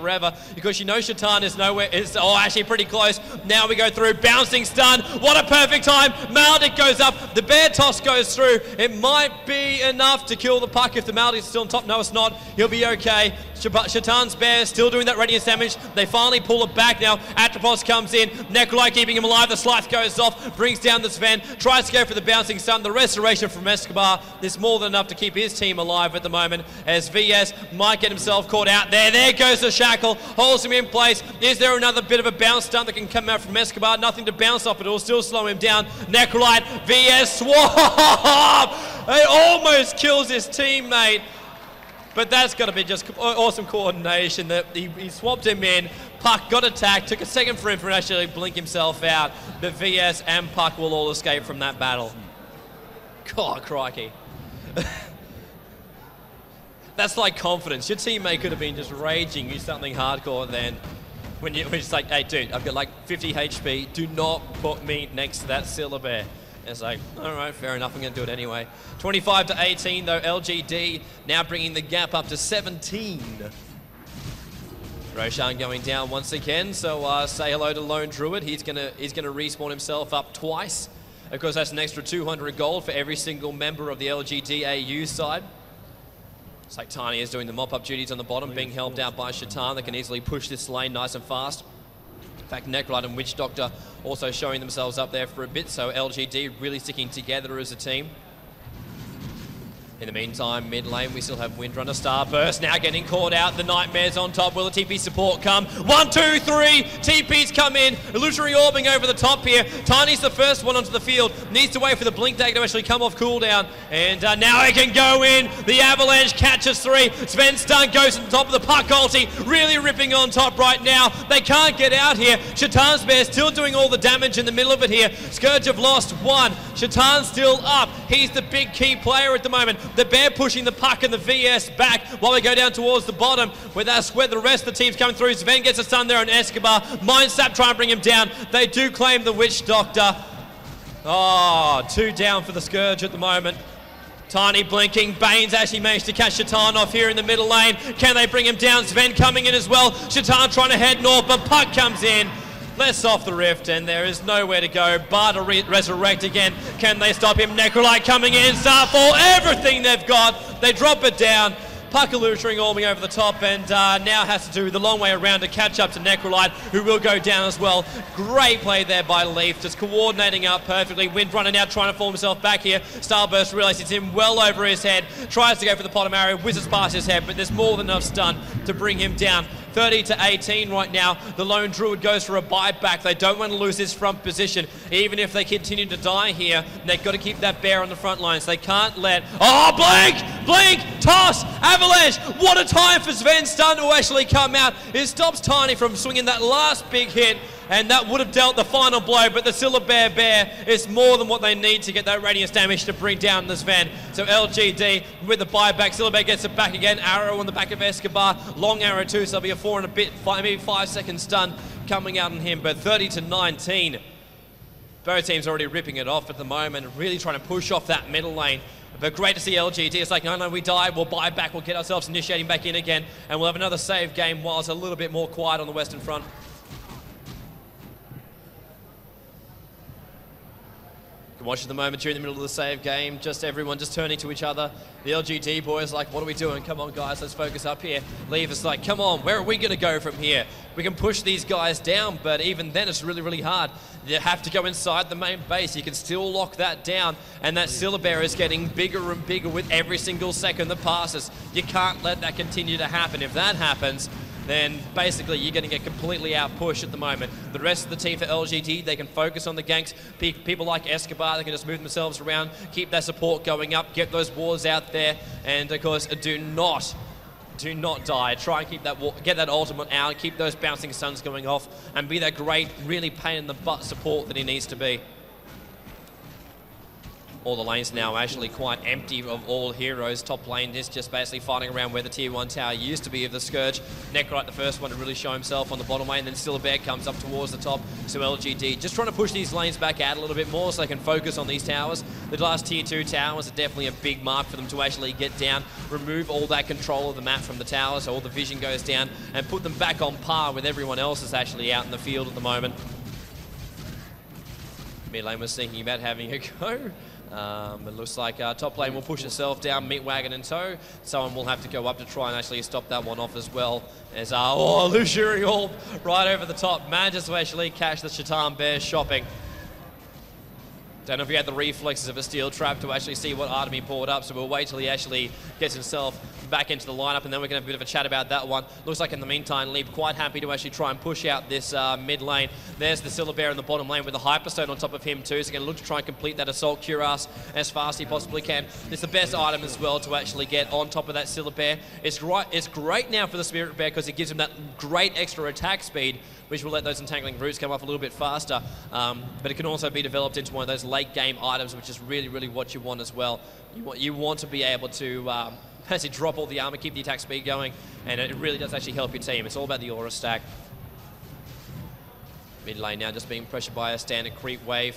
forever because you know Shaitan is nowhere, actually pretty close. Now we go through, bouncing stun. What a perfect time. Maldic goes up, the bear toss goes through. It might be enough to kill the puck if the Maldic is still on top. No, it's not. He'll be okay. Shaitan's bear still doing that radiance damage. They finally pull it back now. Atropos comes in. Necrolite keeping him alive. The slice goes off, brings down the Sven, tries to go for the bouncing stun. The restoration from Escobar is more than enough to keep his team alive at the moment as VS might get himself caught out there. There goes the shackle, holds him in place. Is there another bit of a bounce stun that can come out from Escobar? Nothing to bounce off, but it will still slow him down. Necrolite, VS swap! It almost kills his teammate. But that's got to be just awesome coordination. That he swapped him in. Puck got attacked. Took a second for him to actually blink himself out. But VS and Puck will all escape from that battle. God, crikey. That's like confidence. Your teammate could have been just raging you something hardcore then. When you're just like, hey dude, I've got like 50 HP. Do not put me next to that Silver Bear. It's like, all right, fair enough, I'm going to do it anyway. 25 to 18, though, LGD now bringing the gap up to 17. Roshan going down once again, so say hello to Lone Druid. He's gonna respawn himself up twice. Of course, that's an extra 200 gold for every single member of the LGDau side. It's like Tiny is doing the mop-up duties on the bottom, being helped out by Shaitan. They can easily push this lane nice and fast. In fact, Necrolite and Witch Doctor also showing themselves up there for a bit, so LGD really sticking together as a team. In the meantime, mid lane, we still have Windrunner Starburst now getting caught out. The Nightmares on top. Will the TP support come? 1, 2, 3. TPs come in. Illusory orbing over the top here. Tiny's the first one onto the field. Needs to wait for the blink dagger to actually come off cooldown. And now he can go in. The Avalanche catches 3. Sven stun goes on top of the puck ulti. Really ripping on top right now. They can't get out here. Shaitan's Bear still doing all the damage in the middle of it here. Scourge have lost 1. Shaitan's still up. He's the big key player at the moment. The Bear pushing the puck and the VS back while we go down towards the bottom, where that's where the rest of the team's coming through. Sven gets a stun there on Escobar. Mindsap trying to bring him down. They do claim the Witch Doctor. Oh, 2 down for the Scourge at the moment. Tiny blinking. Bane's actually managed to catch Shaitan off here in the middle lane. Can they bring him down? Sven coming in as well. Shaitan trying to head north, but puck comes in. Less off the rift, and there is nowhere to go. Bar to resurrect again. Can they stop him? Necrolite coming in. Starfall, everything they've got. They drop it down. Puck illusoring orbing over the top, and now has to do the long way around to catch up to Necrolite, who will go down as well. Great play there by Leaf, just coordinating out perfectly. Windrunner now trying to fall himself back here. Starburst realizes it's him well over his head. Tries to go for the bottom arrow, whizzes past his head, but there's more than enough stun to bring him down. 30 to 18 right now. The Lone Druid goes for a buyback. They don't want to lose this front position. Even if they continue to die here, they've got to keep that bear on the front lines. They can't let... Oh, blink! Blink! Toss! Avalanche! What a time for Sven Stun to actually come out. It stops Tiny from swinging that last big hit, and that would have dealt the final blow, but the Silver Bear is more than what they need to get that radiance damage to bring down the Sven. So LGD with the buyback. Silver Bear gets it back again. Arrow on the back of Escobar. Long arrow too, so there'll be a 4 and a bit, maybe 5 second stun coming out on him, but 30 to 19. Both teams already ripping it off at the moment, really trying to push off that middle lane. But great to see LGD. It's like, no, we died, we'll buy back, we'll get ourselves initiating back in again, and we'll have another save game while it's a little bit more quiet on the Western Front. Watch at the moment during the middle of the save game, just everyone just turning to each other. The LGD boys like, what are we doing? Come on guys, let's focus up here. Leaf is like, come on, where are we gonna go from here? We can push these guys down, but even then it's really, really hard. You have to go inside the main base. You can still lock that down, and that Silver Bear is getting bigger and bigger with every single second that passes. You can't let that continue to happen. If that happens, then basically you're going to get completely out-pushed at the moment. The rest of the team for LGD, they can focus on the ganks. People like Escobar, they can just move themselves around, keep their support going up, get those wards out there, and of course, do not die. Try and keep that get that ultimate out, keep those bouncing stuns going off, and be that great, really pain in the butt support that he needs to be. all the lanes now actually quite empty of all heroes. Top lane is just basically fighting around where the tier 1 tower used to be of the Scourge. Necrite, the first one to really show himself on the bottom lane, then still a bear comes up towards the top. So LGD just trying to push these lanes back out a little bit more so they can focus on these towers. The last tier 2 towers are definitely a big mark for them to actually get down, remove all that control of the map from the towers, so all the vision goes down, and put them back on par with everyone else that's actually out in the field at the moment. Mid lane was thinking about having a go. It looks like top lane will push itself down, meat wagon and tow. Someone will have to go up to try and actually stop that one off as well. As Luxury Orb right over the top manages to actually catch the Shaitan Bear shopping. Don't know if he had the reflexes of a steel trap to actually see what item he pulled up, so we'll wait till he actually gets himself back into the lineup, and then we can have a bit of a chat about that one. Looks like in the meantime, Leap quite happy to actually try and push out this mid lane. There's the Silver Bear in the bottom lane with the Hyperstone on top of him too, so going to look to try and complete that Assault Cuirass as fast as he possibly can. It's the best item as well to actually get on top of that Silver Bear. It's great now for the Spirit Bear because it gives him that great extra attack speed, which will let those entangling roots come off a little bit faster. But it can also be developed into one of those late game items, which is really, really what you want as well. You want to be able to actually drop all the armor, keep the attack speed going, and it really does actually help your team. It's all about the aura stack. Mid lane now just being pressured by a standard creep wave.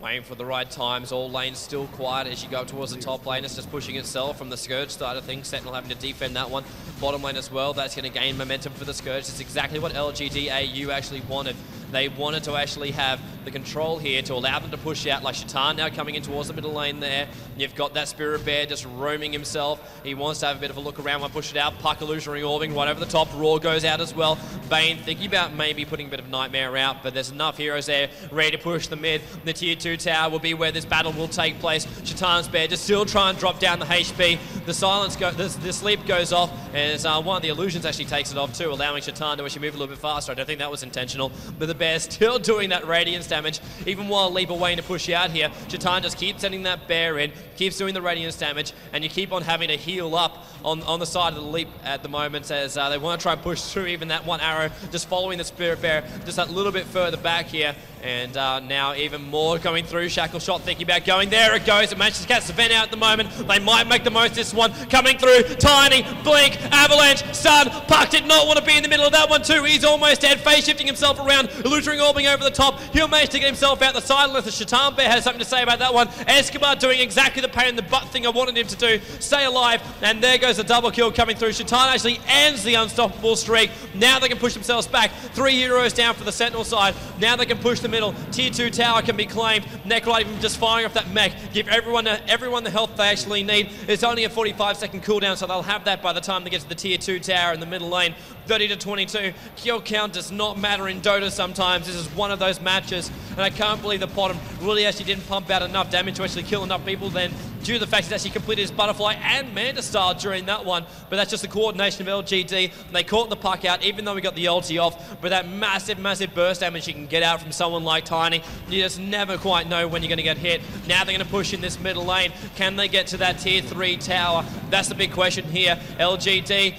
Waiting for the right times, all lanes still quiet as you go towards the top lane. It's just pushing itself from the Scourge side of things. Sentinel having to defend that one. Bottom lane as well, that's going to gain momentum for the Scourge. It's exactly what LGDau actually wanted. They wanted to actually have the control here to allow them to push out, like Shaitan now coming in towards the middle lane there. You've got that Spirit Bear just roaming himself. He wants to have a bit of a look around while push it out. Puck Illusionary Orbing right over the top. Roar goes out as well. Bane thinking about maybe putting a bit of Nightmare out, but there's enough heroes there ready to push the mid. The tier 2 tower will be where this battle will take place. Shaitan's Bear just still trying to drop down the HP. The silence the sleep goes off as one of the illusions actually takes it off too, allowing Shaitan to actually move a little bit faster. I don't think that was intentional, but the Bear's still doing that radiance damage, even while Leap are waiting to push you out here. Shaitan just keeps sending that Bear in, keeps doing the radiance damage, and you keep on having to heal up on the side of the Leap at the moment as they want to try and push through even that one arrow, just following the Spirit Bear just a little bit further back here. And now even more coming through. Shackle Shot thinking about going. There it goes. It manages to catch the Ven out at the moment. They might make the most of this one. Coming through. Tiny. Blink. Avalanche. Stun. Puck did not want to be in the middle of that one too. He's almost dead. Phase shifting himself around. Illusory Orbing over the top. He'll manage to get himself out the side unless the Shaitan Bear has something to say about that one. Escobar doing exactly the pain in the butt thing I wanted him to do. Stay alive. And there goes the double kill coming through. Shaitan actually ends the unstoppable streak. Now they can push themselves back. 3 heroes down for the Sentinel side. Now they can push the middle. Tier 2 tower can be claimed. Necrite even just firing off that mech. Give everyone the health they actually need. It's only a 45-second cooldown, so they'll have that by the time they get to the Tier 2 tower in the middle lane. 30 to 22. Kill count does not matter in Dota sometimes. This is one of those matches, and I can't believe the bottom really actually didn't pump out enough damage to actually kill enough people then, due to the fact he's actually completed his Butterfly and Manta Star during that one. But that's just the coordination of LGD. They caught the puck out, even though we got the ulti off, but that massive, massive burst damage you can get out from someone like Tiny, you just never quite know when you're going to get hit. Now they're going to push in this middle lane. Can they get to that Tier 3 tower? That's the big question here. LGD.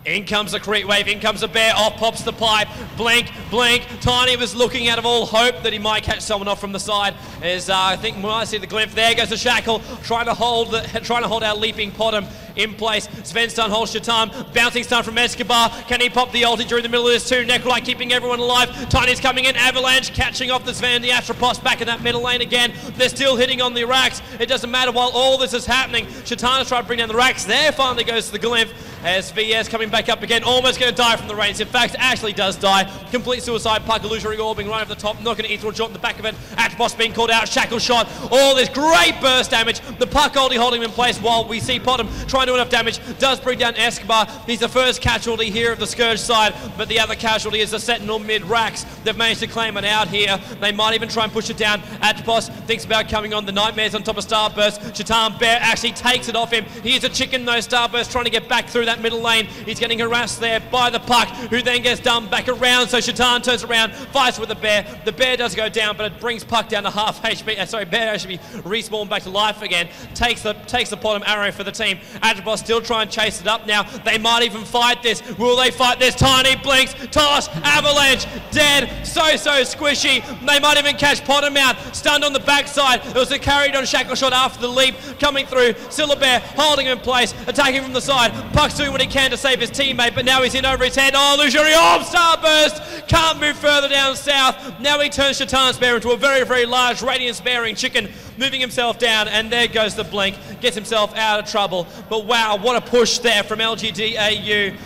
In comes the creep wave, in comes the Bear, off pops the pipe, blink, blink. Tiny was looking out of all hope that he might catch someone off from the side. As I think when I see the glyph, there goes the Shackle, trying to hold our leaping Potom in place. Sven stun holds Shaitan, bouncing stun from Escobar. Can he pop the ulti during the middle of this too? Necrolite keeping everyone alive. Tiny's coming in, Avalanche catching off the Sven, the Astropos back in that middle lane again. They're still hitting on the racks. It doesn't matter while all this is happening. Shaitan is trying to bring down the racks. There finally goes the glyph. As VS coming back up again, almost going to die from the rains. In fact, actually does die. Complete suicide puck, Illusory Orbing right over the top, not going to ethereal shot in the back of it. Atropos being called out, Shackle Shot, all this great burst damage. The puck only holding him in place while we see Potom trying to do enough damage. Does bring down Escobar. He's the first casualty here of the Scourge side, but the other casualty is the Sentinel mid-racks. They've managed to claim it out here. They might even try and push it down. Atropos thinks about coming on. The Nightmares on top of Starburst. Shaitan Bear actually takes it off him. He's a chicken though, Starburst trying to get back through that that middle lane. He's getting harassed there by the puck, who then gets dumped back around. So Shaitan turns around, fights with the bear. The bear does go down, but it brings puck down to half HP. Sorry, bear actually respawned back to life again. Takes the bottom arrow for the team. Adribos still trying to chase it up now. They might even fight this. Will they fight this? Tiny blinks, toss, avalanche, dead. So squishy. They might even catch Potter out. Stunned on the backside. It was a carried on shackle shot after the leap. Coming through. Sillabear holding him in place. Attacking from the side. Puck's doing what he can to save his teammate, but now he's in over his head. Oh, illusionary orb, starburst. Can't move further down south. Now he turns Shaitan's bear into a very large radiance bearing chicken, moving himself down, and there goes the blink. Gets himself out of trouble. But wow, what a push there from LGDau.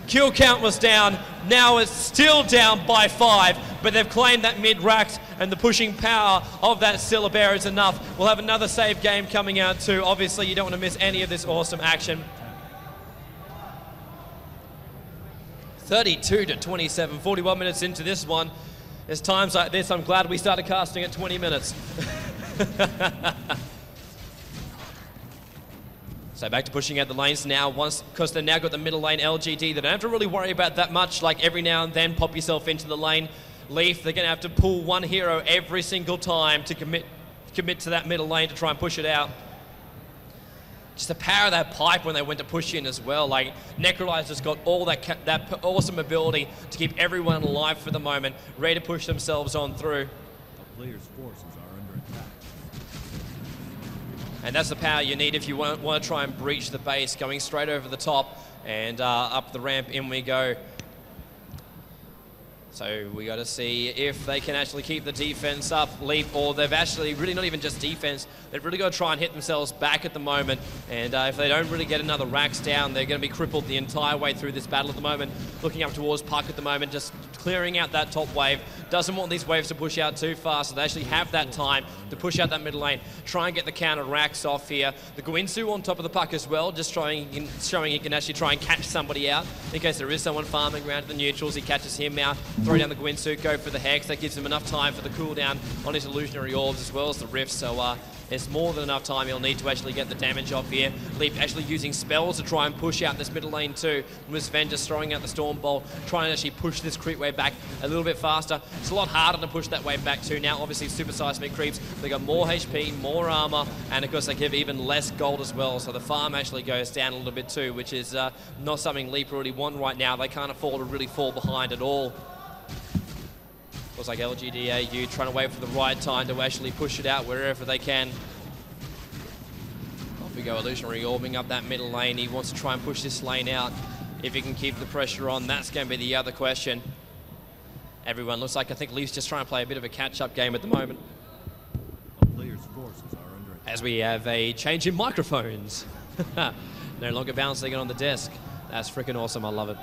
Kill count was down. Now it's still down by 5, but they've claimed that mid-racked, and the pushing power of that Sillabear is enough. We'll have another save game coming out too. Obviously, you don't want to miss any of this awesome action. 32-27, 41 minutes into this one. There's times like this, I'm glad we started casting at 20 minutes. So back to pushing out the lanes now, because they've now got the middle lane LGD. They don't have to really worry about that much, like every now and then pop yourself into the lane. Leaf, they're going to have to pull one hero every single time to commit to that middle lane to try and push it out. Just the power of that pipe when they went to push in as well. Like, Necrolyzer's got all that awesome ability to keep everyone alive for the moment, ready to push themselves on through. The player's forces are under attack. And that's the power you need if you want to try and breach the base, going straight over the top and up the ramp, in we go. So we got to see if they can actually keep the defense up, Leap, or they've actually really not even just defense, they've really got to try and hit themselves back at the moment. And if they don't really get another racks down, they're going to be crippled the entire way through this battle at the moment. Looking up towards Puck at the moment, just clearing out that top wave. Doesn't want these waves to push out too fast, so they actually have that time to push out that middle lane, try and get the counter racks off here. The Gwinsu on top of the Puck as well, just showing he can actually try and catch somebody out. In case there is someone farming around the neutrals, he catches him out, throw down the Gwinsu, go for the Hex. That gives him enough time for the cooldown on his illusionary orbs as well as the Rifts, so there's more than enough time he'll need to actually get the damage off here. Leap actually using spells to try and push out this middle lane too. With Sven just throwing out the Storm Bolt, trying to actually push this creep wave back a little bit faster. It's a lot harder to push that wave back too. Now obviously super seismic creeps, they got more HP, more armor, and of course they give even less gold as well. So the farm actually goes down a little bit too, which is not something Leap really want right now. They can't afford to really fall behind at all. Looks like LGDau trying to wait for the right time to actually push it out wherever they can. Off we go, Illusionary orbing up that middle lane. He wants to try and push this lane out. If he can keep the pressure on, that's going to be the other question. Everyone looks like, I think Leaf's just trying to play a bit of a catch-up game at the moment. The player's forces are under attack. As we have a change in microphones. No longer bouncing it on the desk. That's freaking awesome, I love it.